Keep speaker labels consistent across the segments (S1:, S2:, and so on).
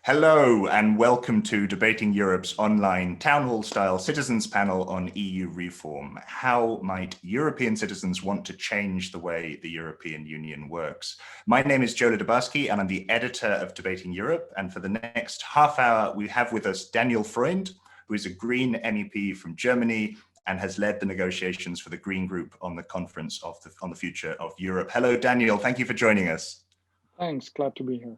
S1: Hello and welcome to Debating Europe's online town hall style citizens panel on EU reform. How might European citizens want to change the way the European Union works? My name is Joe Lidabaski and I'm the editor of Debating Europe. And for the next half hour, we have with us Daniel Freund, who is a Green MEP from Germany and has led the negotiations for the Green Group on the Conference on the Future of Europe. Hello, Daniel. Thank you for joining us.
S2: Thanks. Glad to be here.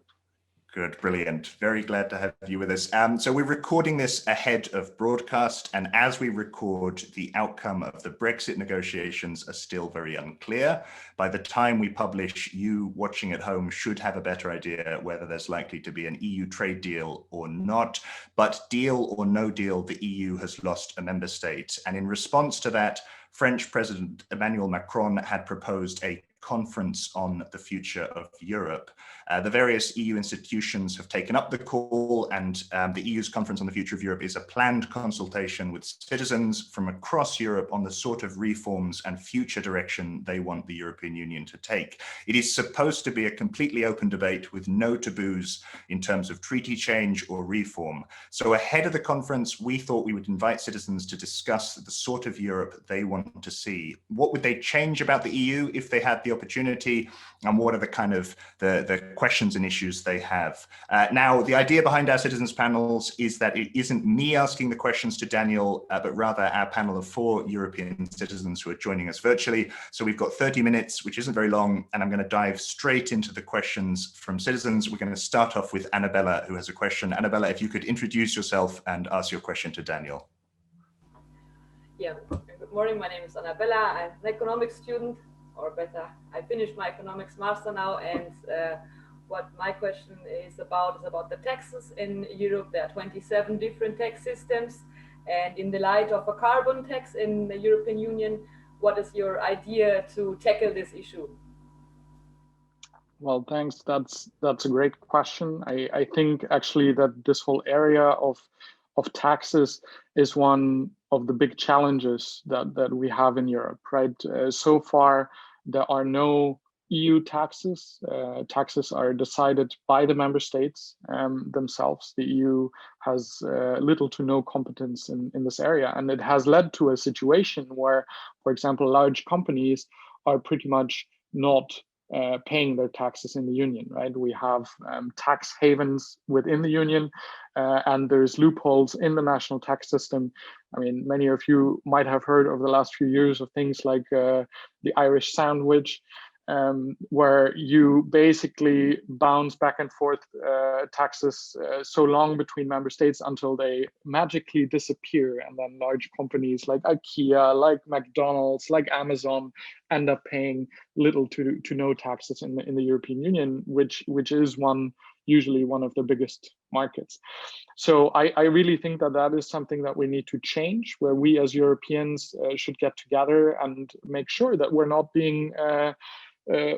S1: Good, brilliant. Very glad to have you with us. So we're recording this ahead of broadcast, and as we record, the outcome of the Brexit negotiations are still very unclear. By the time we publish, you watching at home should have a better idea whether there's likely to be an EU trade deal or not. But deal or no deal, the EU has lost a member state. And in response to that, French President Emmanuel Macron had proposed a conference on the future of Europe. The various EU institutions have taken up the call, and the EU's Conference on the Future of Europe is a planned consultation with citizens from across Europe on the sort of reforms and future direction they want the European Union to take. It is supposed to be a completely open debate with no taboos in terms of treaty change or reform. So ahead of the conference, we thought we would invite citizens to discuss the sort of Europe they want to see. What would they change about the EU if they had the opportunity, and what are the kind of the questions and issues they have. Now, the idea behind our citizens panels is that it isn't me asking the questions to Daniel, but rather our panel of 4 European citizens who are joining us virtually. So we've got 30 minutes, which isn't very long, and I'm going to dive straight into the questions from citizens. We're going to start off with Annabella, who has a question. Annabella, if you could introduce yourself and ask your question to Daniel.
S3: Yeah, good morning. My name is Annabella. I'm an economics student, or better, I finished my economics master now, and what my question is about the taxes in Europe. There are 27 different tax systems, and in the light of a carbon tax in the European Union, what is your idea to tackle this issue?
S2: Well, thanks. That's a great question. I think actually that this whole area of taxes is one of the big challenges that we have in Europe, right? So far, there are no EU taxes. Taxes are decided by the member states themselves. The EU has little to no competence in this area. And it has led to a situation where, for example, large companies are pretty much not paying their taxes in the union, right? We have tax havens within the union, and there's loopholes in the national tax system. I mean, many of you might have heard over the last few years of things like the Irish sandwich, where you basically bounce back and forth taxes so long between member states until they magically disappear, and then large companies like IKEA, like McDonald's, like Amazon end up paying little to no taxes in the European Union, which is usually one of the biggest markets. So I really think that is something that we need to change, where we as Europeans should get together and make sure that we're not being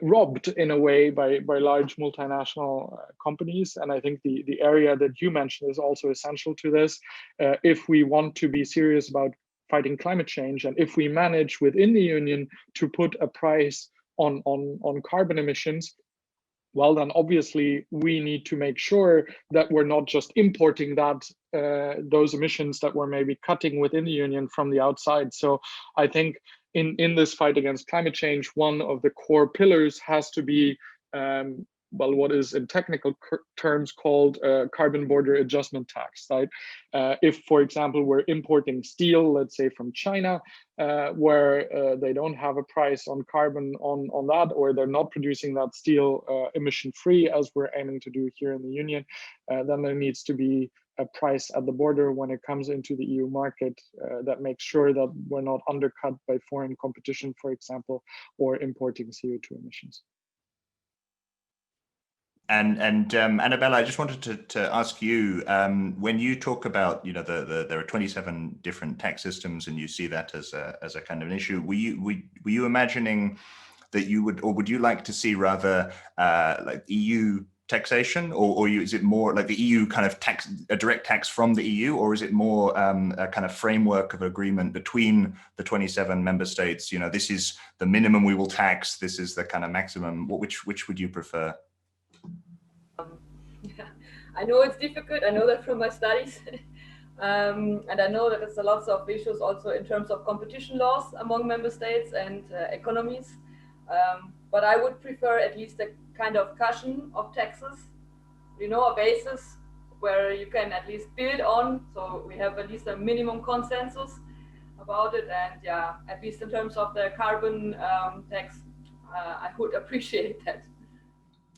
S2: robbed in a way by large multinational companies. And I think the area that you mentioned is also essential to this. If we want to be serious about fighting climate change, and if we manage within the union to put a price on carbon emissions, well, then obviously we need to make sure that we're not just importing those emissions that we're maybe cutting within the union from the outside. So I think in this fight against climate change, one of the core pillars has to be what is in technical terms called carbon border adjustment tax, right? If, for example, we're importing steel, let's say from China, where they don't have a price on carbon on that, or they're not producing that steel emission-free as we're aiming to do here in the Union, then there needs to be a price at the border when it comes into the EU market that makes sure that we're not undercut by foreign competition, for example, or importing CO2 emissions.
S1: And Annabella, I just wanted to ask you, when you talk about, there are 27 different tax systems, and you see that as a kind of an issue, were you imagining that you would, or would you like to see rather like EU taxation, or is it more like the EU kind of tax, a direct tax from the EU, or is it more a kind of framework of agreement between the 27 member states? This is the minimum we will tax, this is the kind of maximum. Which would you prefer?
S3: Yeah, I know it's difficult. I know that from my studies. And I know that there's a lots of issues also in terms of competition laws among member states and economies. But I would prefer at least a kind of cushion of taxes, a basis where you can at least build on. So we have at least a minimum consensus about it. And yeah, at least in terms of the carbon tax, I would appreciate that.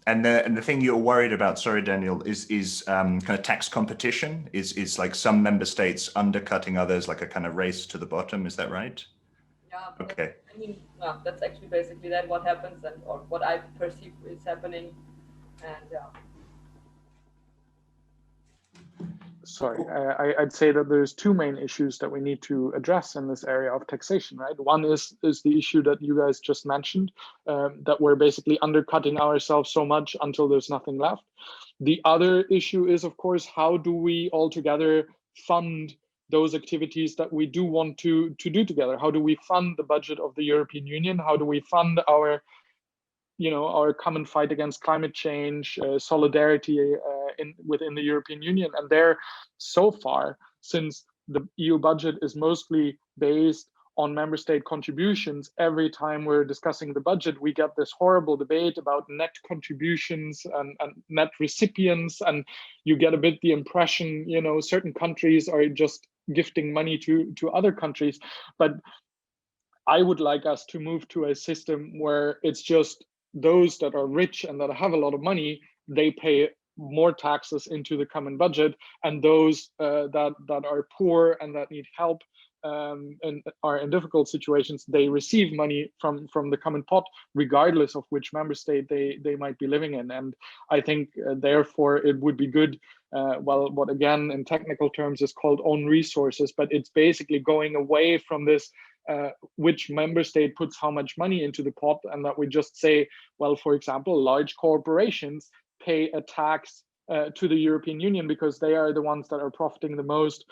S1: And the thing you're worried about, sorry, Daniel, is kind of tax competition. Is like some member states undercutting others, like a kind of race to the bottom. Is that right?
S3: Yeah.
S1: Okay.
S3: I mean, yeah, that's actually basically that what happens and or what I perceive is happening, and yeah.
S2: Sorry, I'd say that there's two main issues that we need to address in this area of taxation, right? One is the issue that you guys just mentioned, that we're basically undercutting ourselves so much until there's nothing left. The other issue is, of course, how do we all together fund those activities that we do want to do together? How do we fund the budget of the European Union? How do we fund our our common fight against climate change, solidarity within the European Union? And there, so far, since the EU budget is mostly based on member state contributions, every time we're discussing the budget, we get this horrible debate about net contributions and net recipients. And you get a bit the impression, certain countries are just gifting money to other countries. But I would like us to move to a system where it's just those that are rich and that have a lot of money, they pay more taxes into the common budget, and those that are poor and that need help and are in difficult situations, they receive money from the common pot, regardless of which member state they might be living in. And I think therefore it would be good, well, what again in technical terms is called own resources, but it's basically going away from this which member state puts how much money into the pot, and that we just say, well, for example, large corporations pay a tax to the European Union because they are the ones that are profiting the most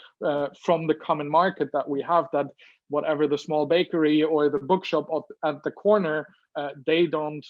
S2: from the common market that we have, that whatever the small bakery or the bookshop at the corner, they don't,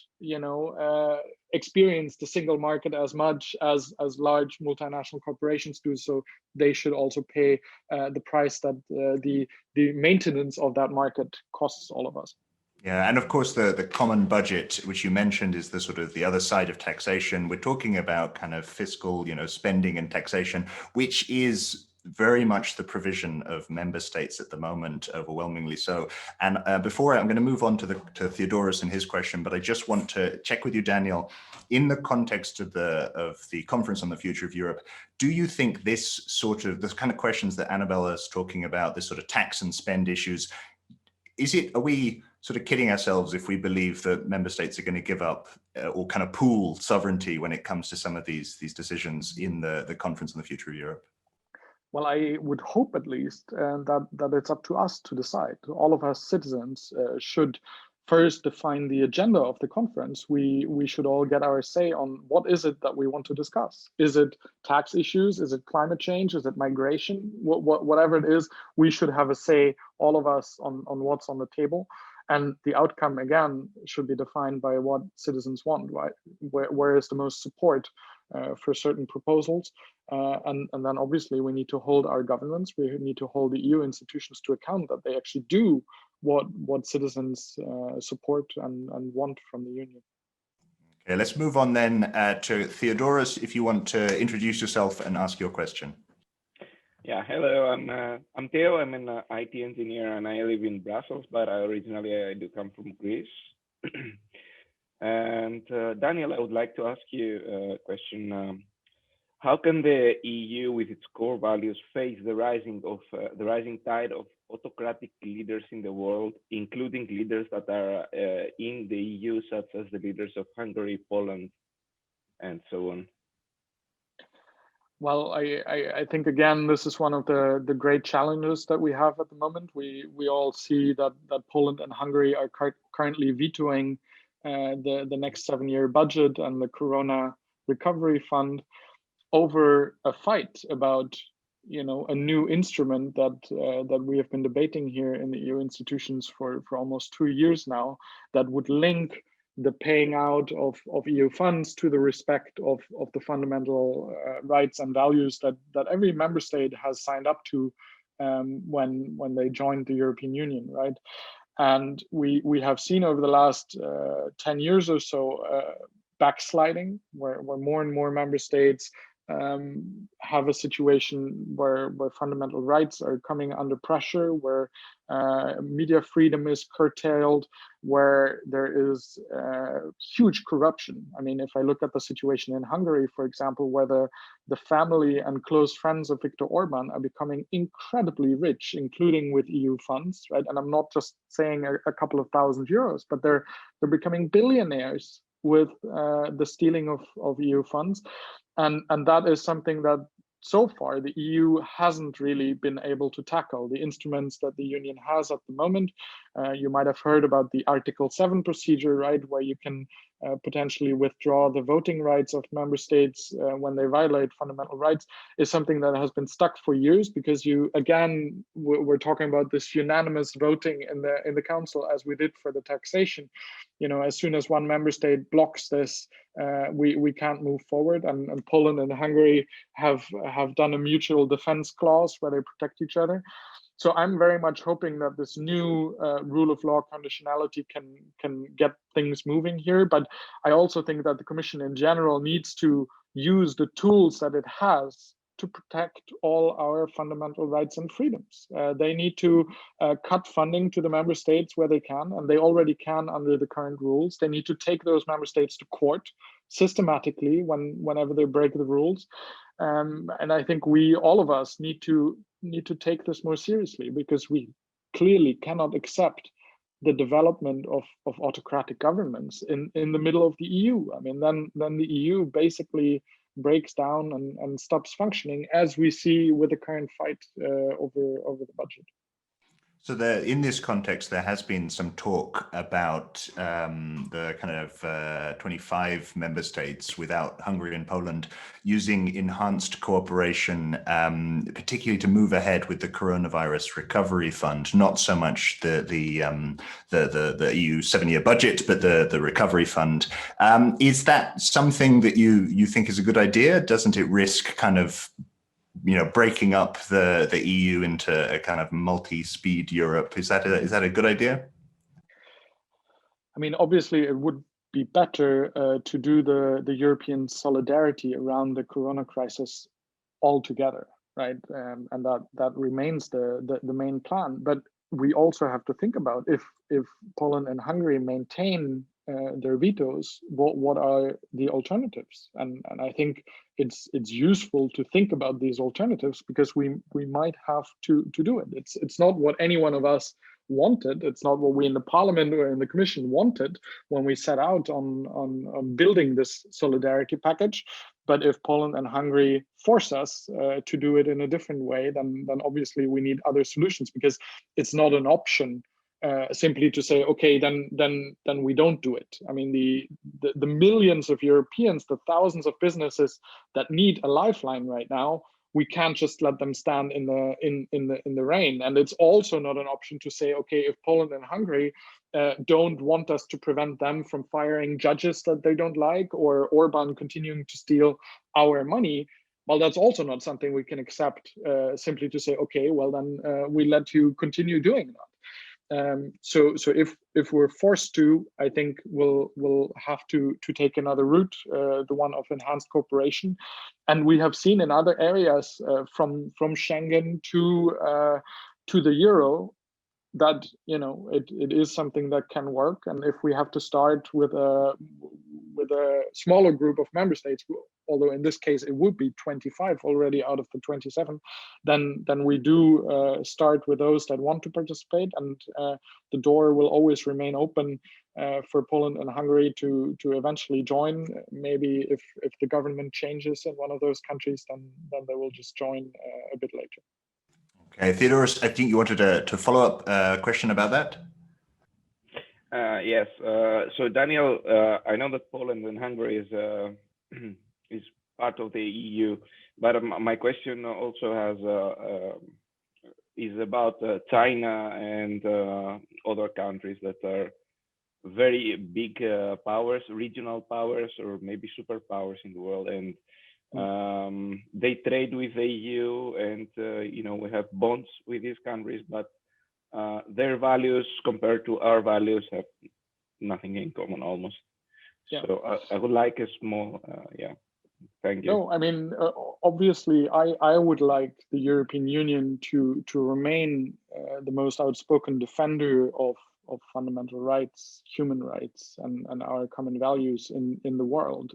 S2: experience the single market as much as large multinational corporations do. So they should also pay the price that the maintenance of that market costs all of us.
S1: Yeah, and of course the common budget, which you mentioned, is the sort of the other side of taxation. We're talking about kind of fiscal, spending and taxation, which is very much the provision of member states at the moment, overwhelmingly so. And before I'm going to move on to Theodoros and his question, but I just want to check with you, Daniel, in the context of the conference on the future of Europe, do you think this kind of questions that Annabella is talking about, this sort of tax and spend issues, are we sort of kidding ourselves if we believe that member states are going to give up or kind of pool sovereignty when it comes to some of these decisions in the conference on the future of Europe?
S2: Well, I would hope at least that it's up to us to decide. All of us citizens should first define the agenda of the conference. We should all get our say on what is it that we want to discuss. Is it tax issues? Is it climate change? Is it migration? Whatever it is, we should have a say, all of us, on what's on the table. And the outcome, again, should be defined by what citizens want, right? Where is the most support for certain proposals? And then obviously we need to hold our governments, we need to hold the EU institutions to account that they actually do what citizens support and want from the Union.
S1: Okay, let's move on then to Theodoros, if you want to introduce yourself and ask your question.
S4: Yeah, hello, I'm Theo. I'm an IT engineer and I live in Brussels, but originally I do come from Greece. And Daniel, I would like to ask you a question. How can the EU, with its core values, face the rising tide of autocratic leaders in the world, including leaders that are in the EU, such as the leaders of Hungary, Poland, and so on?
S2: Well, I think, again, this is one of the great challenges that we have at the moment. We all see that Poland and Hungary are currently vetoing the next 7-year budget and the Corona Recovery Fund over a fight about a new instrument that we have been debating here in the EU institutions for almost 2 years now, that would link the paying out of EU funds to the respect of the fundamental rights and values that every member state has signed up to when they joined the European Union, right? And we have seen over the last 10 years or so backsliding, where more and more member states have a situation where fundamental rights are coming under pressure, where media freedom is curtailed, where there is huge corruption. I mean, if I look at the situation in Hungary, for example, where the family and close friends of Viktor Orban are becoming incredibly rich, including with EU funds, right? And I'm not just saying a couple of €1,000s, but they're becoming billionaires with the stealing of EU funds. And that is something that so far the EU hasn't really been able to tackle. The instruments that the Union has at the moment, you might have heard about the Article 7 procedure, right, where you can potentially withdraw the voting rights of member states when they violate fundamental rights, is something that has been stuck for years, because we're talking about this unanimous voting in the council, as we did for the taxation. You know, as soon as one member state blocks this, we can't move forward. And Poland and Hungary have done a mutual defense clause where they protect each other. So I'm very much hoping that this new rule of law conditionality can get things moving here. But I also think that the Commission in general needs to use the tools that it has to protect all our fundamental rights and freedoms. They need to cut funding to the member states where they can, and they already can under the current rules. They need to take those member states to court systematically whenever they break the rules. And I think all of us need to take this more seriously, because we clearly cannot accept the development of autocratic governments in the middle of the EU. I mean, then the EU basically breaks down and stops functioning, as we see with the current fight over the budget.
S1: So in this context, there has been some talk about the kind of 25 member states without Hungary and Poland using enhanced cooperation, particularly to move ahead with the coronavirus recovery fund. Not so much the EU 7-year budget, but the recovery fund. Is that something that you think is a good idea? Doesn't it risk kind of breaking up the EU into a kind of multi-speed Europe? Is that a good idea?
S2: I mean, obviously, it would be better to do the European solidarity around the corona crisis altogether, right? And that remains the main plan. But we also have to think about, if Poland and Hungary maintain their vetoes, what are the alternatives? And I think it's useful to think about these alternatives, because we might have to do it. It's not what any one of us wanted. It's not what we in the Parliament or in the Commission wanted when we set out on building this solidarity package. But if Poland and Hungary force us to do it in a different way, then obviously we need other solutions, because it's not an option simply to say, okay, then we don't do it. I mean, the millions of Europeans, the thousands of businesses that need a lifeline right now, we can't just let them stand in the rain. And it's also not an option to say, okay, if Poland and Hungary don't want us to prevent them from firing judges that they don't like, or Orban continuing to steal our money, well, that's also not something we can accept simply to say, okay, well, then we let you continue doing that. So if we're forced to, I think we'll have to take another route, the one of enhanced cooperation. And we have seen in other areas from Schengen to the euro that it is something that can work. And if we have to start with a smaller group of member states, although in this case it would be 25 already out of the 27, then we do start with those that want to participate, and the door will always remain open for Poland and Hungary to eventually join. Maybe if the government changes in one of those countries, then they will just join a bit later.
S1: Okay, Theodoros, I think you wanted to follow up a question about that.
S4: Yes. So Daniel, I know that Poland and Hungary is part of the EU, but my question also is about China and other countries that are very big powers, regional powers, or maybe superpowers in the world, and they trade with the EU, and we have bonds with these countries, but their values compared to our values have nothing in common almost.
S2: Yeah.
S4: So I would like a small, thank you.
S2: No, I mean, obviously, I would like the European Union to remain the most outspoken defender of fundamental rights, human rights, and our common values in the world.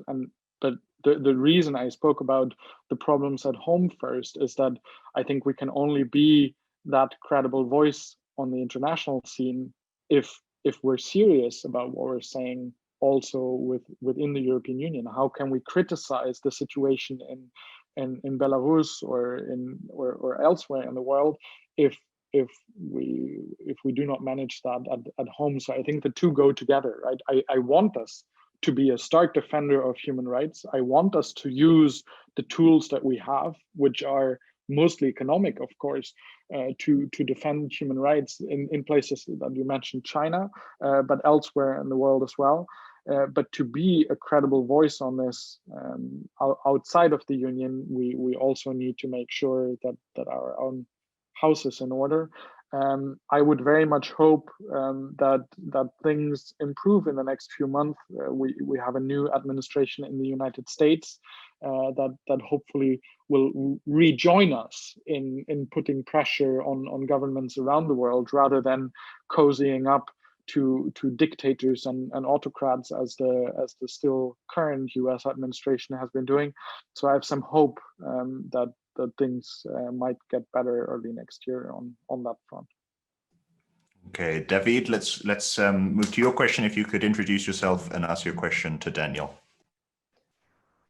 S2: But the reason I spoke about the problems at home first is that I think we can only be that credible voice on the international scene if we're serious about what we're saying also within the European Union. How can we criticize the situation in Belarus or elsewhere in the world if we do not manage that at home? So I think the two go together, right? I want us to be a stark defender of human rights. I want us to use the tools that we have, which are mostly economic, of course, to defend human rights in places that you mentioned, China, but elsewhere in the world as well. But to be a credible voice on this outside of the union, we also need to make sure that our own house is in order. I would very much hope that things improve in the next few months. We have a new administration in the United States that hopefully will rejoin us in putting pressure on governments around the world rather than cozying up to dictators and autocrats as the still current US administration has been doing. So I have some hope that things might get better early next year on that front.
S1: Okay, David, let's move to your question. If you could introduce yourself and ask your question to Daniel.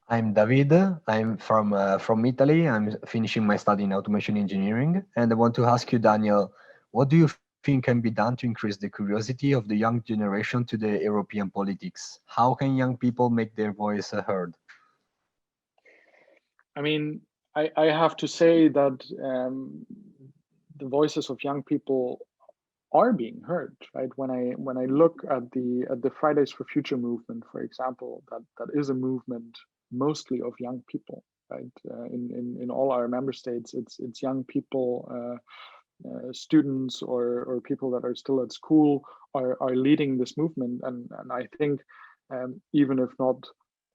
S5: I'm David. I'm from Italy. I'm finishing my study in automation engineering, and I want to ask you, Daniel, what do you think can be done to increase the curiosity of the young generation to the European politics? How can young people make their voice heard?
S2: I mean, I have to say that the voices of young people are being heard, right? When I look at the Fridays for Future movement, for example, that is a movement mostly of young people, right? In all our member states, it's young people, students or people that are still at school are leading this movement, and I think even if not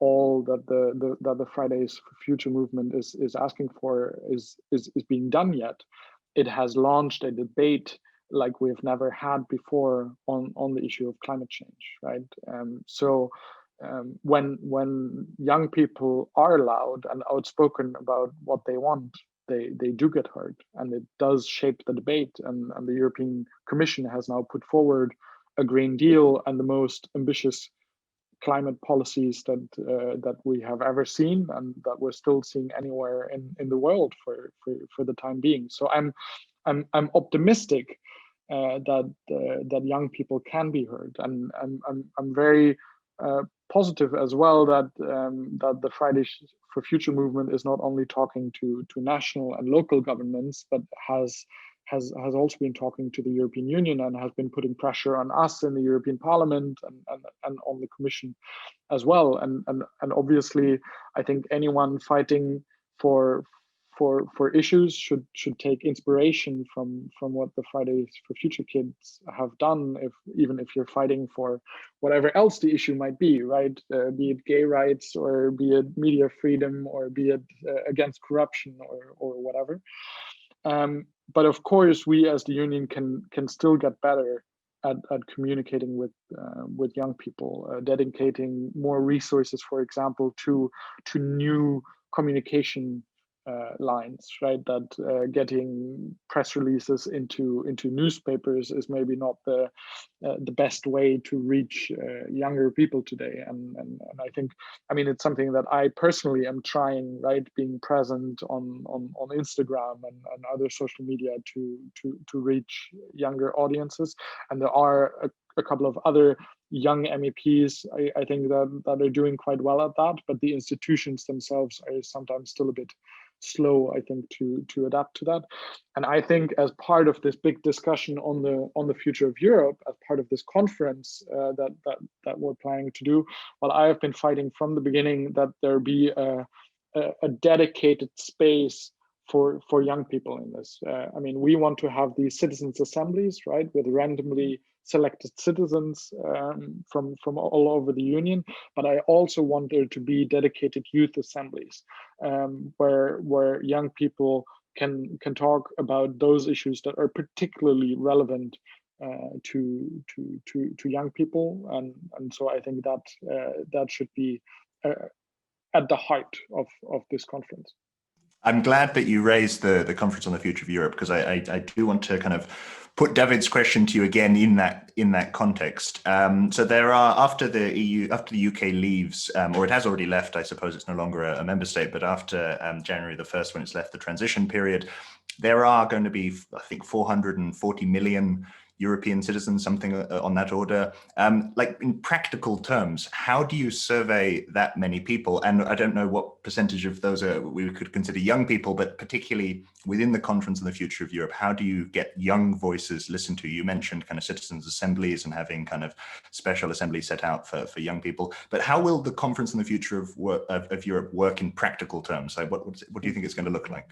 S2: all that the Fridays for Future movement is asking for is being done yet, it has launched a debate like we've never had before on the issue of climate change, right? So when young people are loud and outspoken about what they want, they do get heard, and it does shape the debate. And the European Commission has now put forward a Green Deal and the most ambitious climate policies that we have ever seen, and that we're still seeing anywhere in the world for the time being. So I'm optimistic that young people can be heard, and I'm very positive as well that the Fridays for Future movement is not only talking to national and local governments, but has also been talking to the European Union and has been putting pressure on us in the European Parliament and on the Commission as well. And obviously, I think anyone fighting for issues should take inspiration from what the Fridays for Future kids have done, even if you're fighting for whatever else the issue might be, right? Be it gay rights, or be it media freedom, or be it against corruption, or whatever. But of course, we as the union can still get better at communicating with young people, dedicating more resources, for example, to new communication lines, right? That getting press releases into newspapers is maybe not the best way to reach younger people today. And I think, I mean, it's something that I personally am trying, right? Being present on Instagram and other social media to reach younger audiences. And there are a couple of other young MEPs, I think that are doing quite well at that, but the institutions themselves are sometimes still a bit slow, I think, to adapt to that. And I think as part of this big discussion on the future of Europe, as part of this conference that we're planning to do, well, I have been fighting from the beginning that there be a dedicated space for young people in this. I mean, we want to have these citizens' assemblies, right, with randomly selected citizens from all over the union. But I also want there to be dedicated youth assemblies where young people can talk about those issues that are particularly relevant to young people, and so I think that that should be at the heart of this conference.
S1: I'm glad that you raised the conference on the future of Europe, because I do want to kind of put David's question to you again in that context. So there are, after the UK leaves, or it has already left, I suppose it's no longer a member state, but after January the 1st, when it's left the transition period, there are going to be, I think, 440 million European citizens, something on that order. Like, in practical terms, how do you survey that many people? And I don't know what percentage of those we could consider young people, but particularly within the Conference on the Future of Europe, how do you get young voices listened to? You mentioned kind of citizens' assemblies and having kind of special assemblies set out for young people, but how will the Conference on the Future of Europe work in practical terms? Like, what do you think it's going to look like?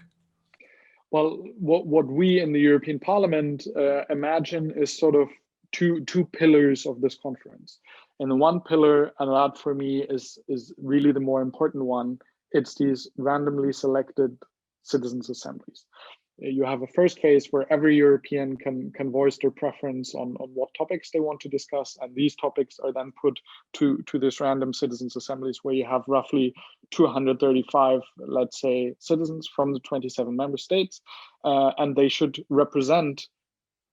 S2: Well, what we in the European Parliament imagine is sort of two pillars of this conference. And the one pillar, and that for me is really the more important one, it's these randomly selected citizens' assemblies. You have a first phase where every European can voice their preference on what topics they want to discuss, and these topics are then put to this random citizens' assemblies, where you have roughly 235, let's say, citizens from the 27 member states, and they should represent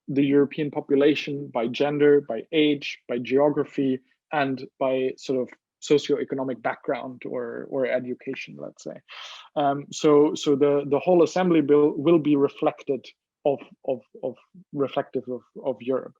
S2: the European population by gender, by age, by geography, and by sort of socioeconomic background or education, let's say. So the whole assembly bill will be reflective of Europe.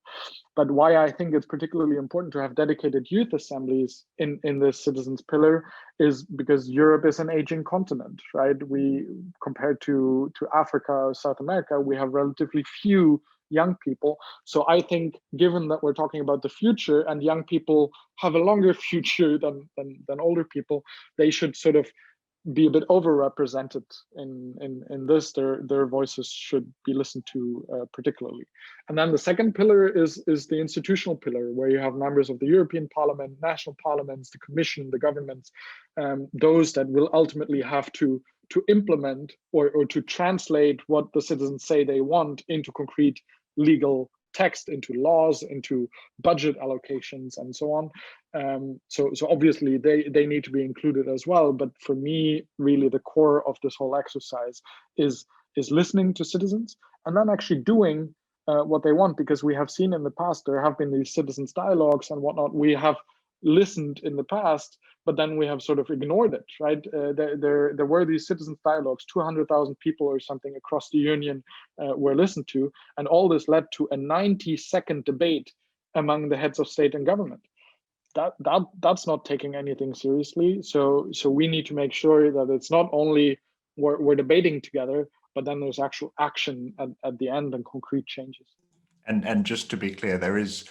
S2: But why I think it's particularly important to have dedicated youth assemblies in this citizens pillar is because Europe is an aging continent, right? We, compared to Africa or South America, we have relatively few young people. So I think, given that we're talking about the future and young people have a longer future than older people, they should sort of be a bit overrepresented in this. Their voices should be listened to particularly. And then the second pillar is the institutional pillar, where you have members of the European Parliament, national parliaments, the Commission, the governments, those that will ultimately have to implement or to translate what the citizens say they want into concrete legal text, into laws, into budget allocations, and so on. So obviously they need to be included as well. But for me, really the core of this whole exercise is listening to citizens and then actually doing what they want, because we have seen in the past there have been these citizens dialogues and whatnot. We have listened in the past, but then we have sort of ignored it, right? There were these citizens dialogues, 200,000 people or something across the union were listened to, and all this led to a 90-second debate among the heads of state and government. That's not taking anything seriously. So we need to make sure that it's not only we're debating together, but then there's actual action at the end and concrete changes.
S1: And just to be clear, there's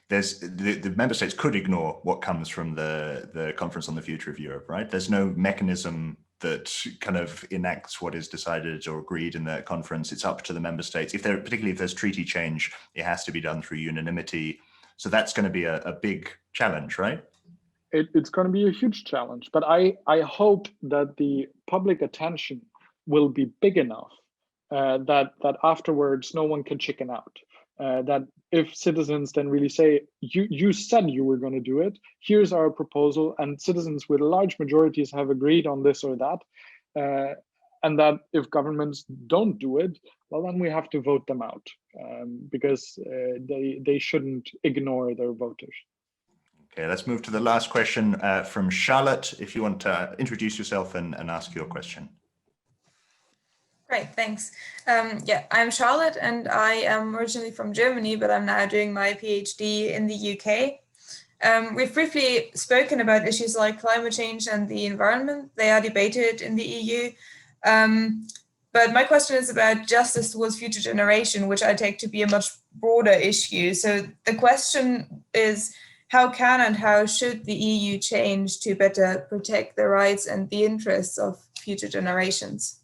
S1: the member states could ignore what comes from the Conference on the Future of Europe, right? There's no mechanism that kind of enacts what is decided or agreed in the conference. It's up to the member states. Particularly if there's treaty change, it has to be done through unanimity. So that's going to be a big challenge, right?
S2: It's going to be a huge challenge, but I hope that the public attention will be big enough that afterwards no one can chicken out. That if citizens then really say, you said you were going to do it, here's our proposal, and citizens with large majorities have agreed on this or that, and that if governments don't do it, well, then we have to vote them out, because they shouldn't ignore their voters.
S1: Okay, let's move to the last question from Charlotte. If you want to introduce yourself and ask your question.
S6: Great, thanks. Yeah, I'm Charlotte and I am originally from Germany, but I'm now doing my PhD in the UK. We've briefly spoken about issues like climate change and the environment. They are debated in the EU, But my question is about justice towards future generation, which I take to be a much broader issue. So the question is, how can and how should the EU change to better protect the rights and the interests of future generations?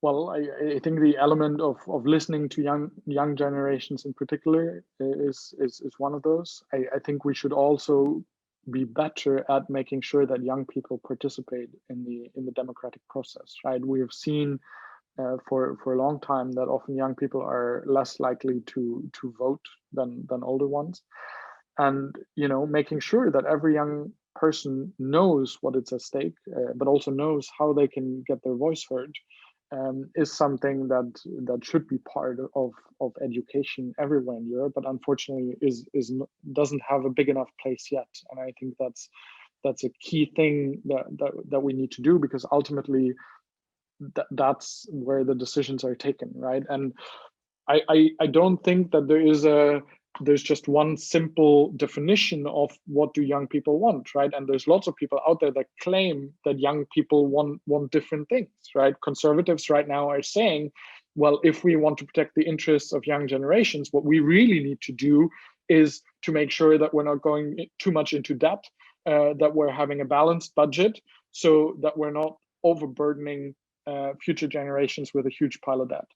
S2: Well, I think the element of listening to young generations in particular is one of those. I think we should also be better at making sure that young people participate in the democratic process, right? We have seen for a long time that often young people are less likely to vote than older ones, and making sure that every young person knows what is at stake, but also knows how they can get their voice heard, is something that should be part of education everywhere in Europe, but unfortunately doesn't have a big enough place yet. And I think that's a key thing that we need to do, because ultimately that's where the decisions are taken, right? And I don't think that there's just one simple definition of what do young people want, right? And there's lots of people out there that claim that young people want different things, right? Conservatives right now are saying, well, if we want to protect the interests of young generations, what we really need to do is to make sure that we're not going too much into debt, that we're having a balanced budget, so that we're not overburdening future generations with a huge pile of debt.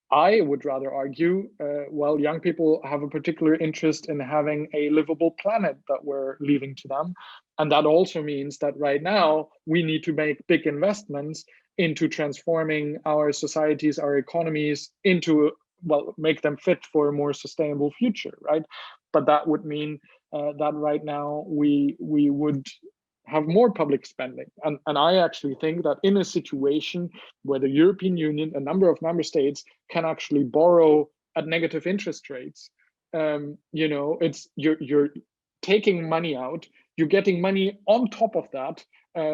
S2: I would rather argue, well, young people have a particular interest in having a livable planet that we're leaving to them. And that also means that right now we need to make big investments into transforming our societies, our economies into, well, make them fit for a more sustainable future, right? But that would mean that right now we would have more public spending. And I actually think that in a situation where the European Union, a number of member states, can actually borrow at negative interest rates, it's you're taking money out, you're getting money on top of that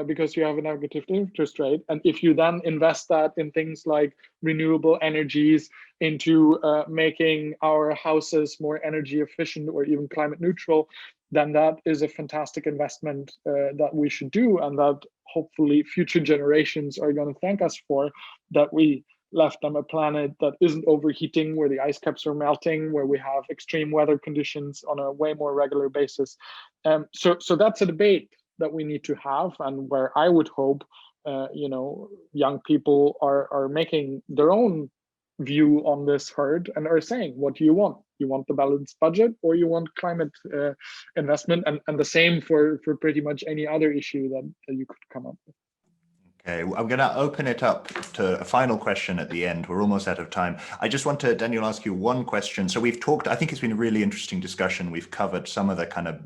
S2: because you have a negative interest rate. And if you then invest that in things like renewable energies, into making our houses more energy efficient or even climate neutral, then that is a fantastic investment that we should do, and that hopefully future generations are going to thank us for, that we left them a planet that isn't overheating, where the ice caps are melting, where we have extreme weather conditions on a way more regular basis. So that's a debate that we need to have, and where I would hope young people are making their own view on this heard and are saying, what do you want? You want the balanced budget, or you want climate investment? And the same for pretty much any other issue that you could come up with.
S1: Okay, I'm going to open it up to a final question at the end. We're almost out of time. I just want to, Daniel, ask you one question. So we've talked, I think it's been a really interesting discussion. We've covered some of the kind of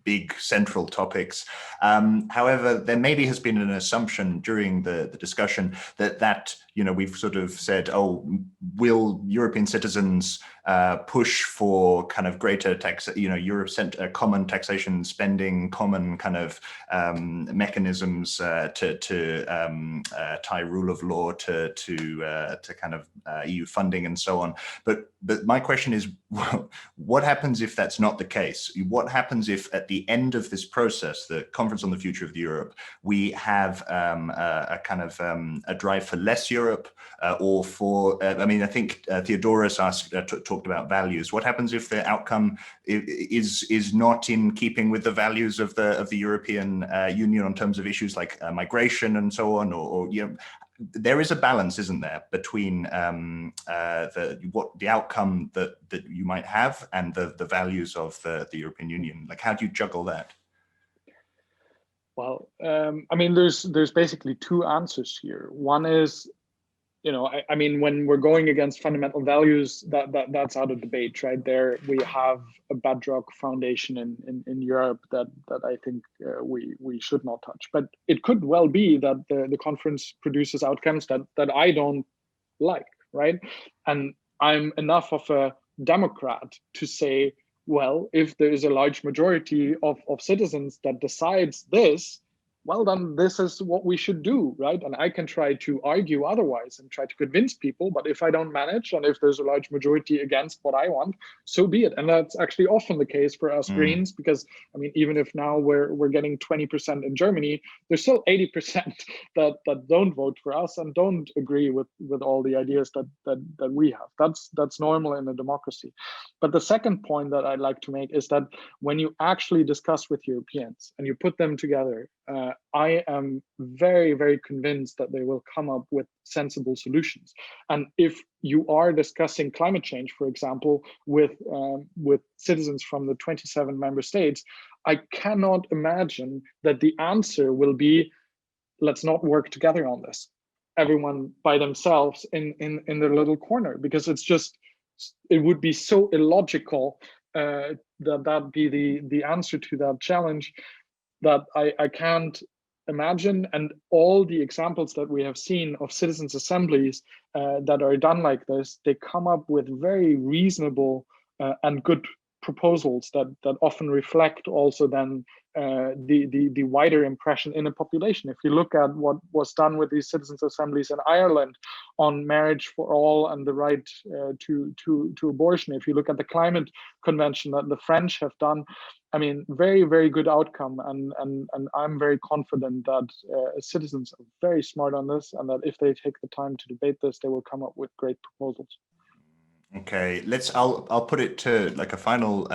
S1: big central topics. However, there maybe has been an assumption during the discussion that we've sort of said, oh, will European citizens push for kind of greater tax, Europe sent a common taxation spending, common kind of mechanisms to tie rule of law to kind of EU funding and so on. But my question is, what happens if that's not the case? What happens if at the end of this process, the Conference on the Future of Europe, we have a kind of a drive for less Europe, or for, I think Theodoros talked about values. What happens if the outcome is not in keeping with the values of the European Union in terms of issues like migration and so on, or there is a balance, isn't there, between the outcome that you might have and the values of the European Union? Like, how do you juggle that?
S2: Well, there's basically two answers here. One is, when we're going against fundamental values, that's out of debate, right? There we have a bedrock foundation in Europe that I think we should not touch. But it could well be that the conference produces outcomes that I don't like, right? And I'm enough of a Democrat to say, well, if there is a large majority of citizens that decides this, well, then this is what we should do, right? And I can try to argue otherwise and try to convince people, but if I don't manage and if there's a large majority against what I want, so be it. And that's actually often the case for us Greens, because I mean, even if now we're getting 20% in Germany, there's still 80% that don't vote for us and don't agree with all the ideas that we have. That's normal in a democracy. But the second point that I'd like to make is that when you actually discuss with Europeans and you put them together, I am very, very convinced that they will come up with sensible solutions. And if you are discussing climate change, for example, with citizens from the 27 member states, I cannot imagine that the answer will be, let's not work together on this, everyone by themselves in their little corner, because it would be so illogical that be the answer to that challenge, that I can't imagine. And all the examples that we have seen of citizens' assemblies that are done like this, they come up with very reasonable and good proposals that often reflect also then the wider impression in a population. If you look at what was done with these citizens' assemblies in Ireland on marriage for all and the right to abortion, if you look at the climate convention that the French have done, I mean, very, very good outcome. And I'm very confident that citizens are very smart on this, and that if they take the time to debate this, they will come up with great proposals.
S1: Okay, I'll put it to like a final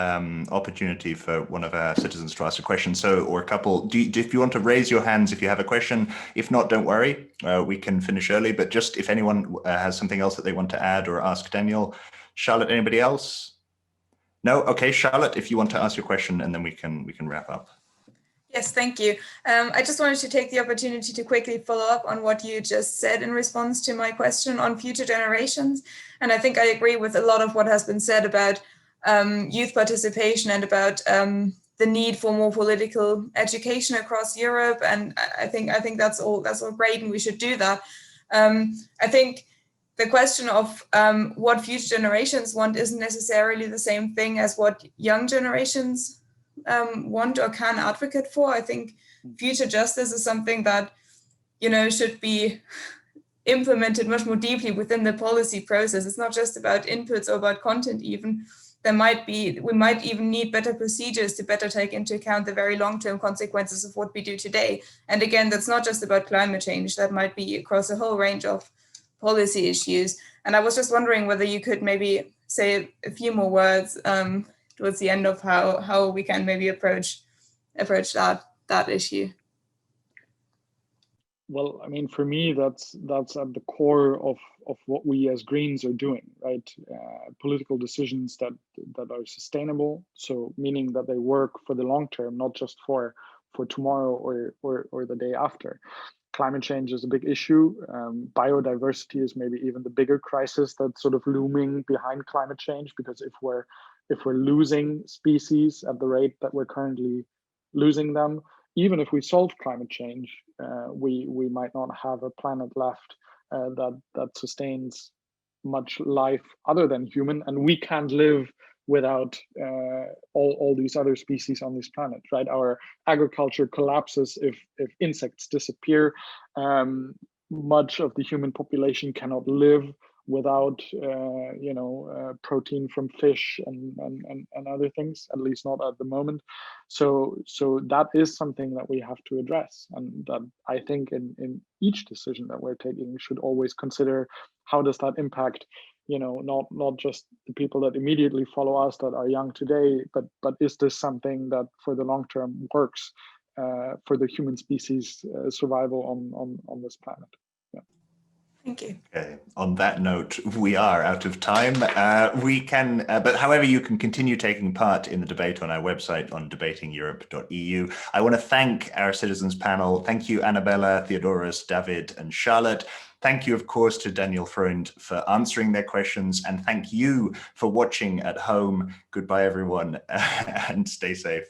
S1: opportunity for one of our citizens to ask a question. So, or a couple, if you want to raise your hands if you have a question. If not, don't worry, we can finish early. But just if anyone has something else that they want to add or ask Daniel. Charlotte, anybody else? No? Okay, Charlotte, if you want to ask your question, and then we can wrap up.
S6: Yes, thank you. I just wanted to take the opportunity to quickly follow up on what you just said in response to my question on future generations. And I think I agree with a lot of what has been said about youth participation and about the need for more political education across Europe. And I think that's all great, and we should do that. I think the question of what future generations want isn't necessarily the same thing as what young generations want or can advocate for. I think future justice is something that, should be implemented much more deeply within the policy process. It's not just about inputs or about content even. We might even need better procedures to better take into account the very long-term consequences of what we do today. And again, that's not just about climate change. That might be across a whole range of policy issues. And I was just wondering whether you could maybe say a few more words towards the end of how we can maybe approach that issue.
S2: Well, I mean, for me, that's at the core of what we as Greens are doing, right? Political decisions that are sustainable, so meaning that they work for the long term, not just for tomorrow or the day after. Climate change is a big issue. Biodiversity is maybe even the bigger crisis that's sort of looming behind climate change, because if we're losing species at the rate that we're currently losing them, even if we solve climate change, we might not have a planet left that sustains much life other than human, and we can't live without all these other species on this planet, right? Our agriculture collapses if insects disappear. Much of the human population cannot live without protein from fish and other things, at least not at the moment. So that is something that we have to address, and that I think in each decision that we're taking should always consider how does that impact, not just the people that immediately follow us that are young today, but is this something that for the long term works for the human species survival on this planet?
S6: Thank you.
S1: Okay. On that note, we are out of time. We can, but however, you can continue taking part in the debate on our website on debatingeurope.eu. I want to thank our citizens panel. Thank you, Annabella, Theodorus, David, and Charlotte. Thank you, of course, to Daniel Freund for answering their questions. And thank you for watching at home. Goodbye, everyone, and stay safe.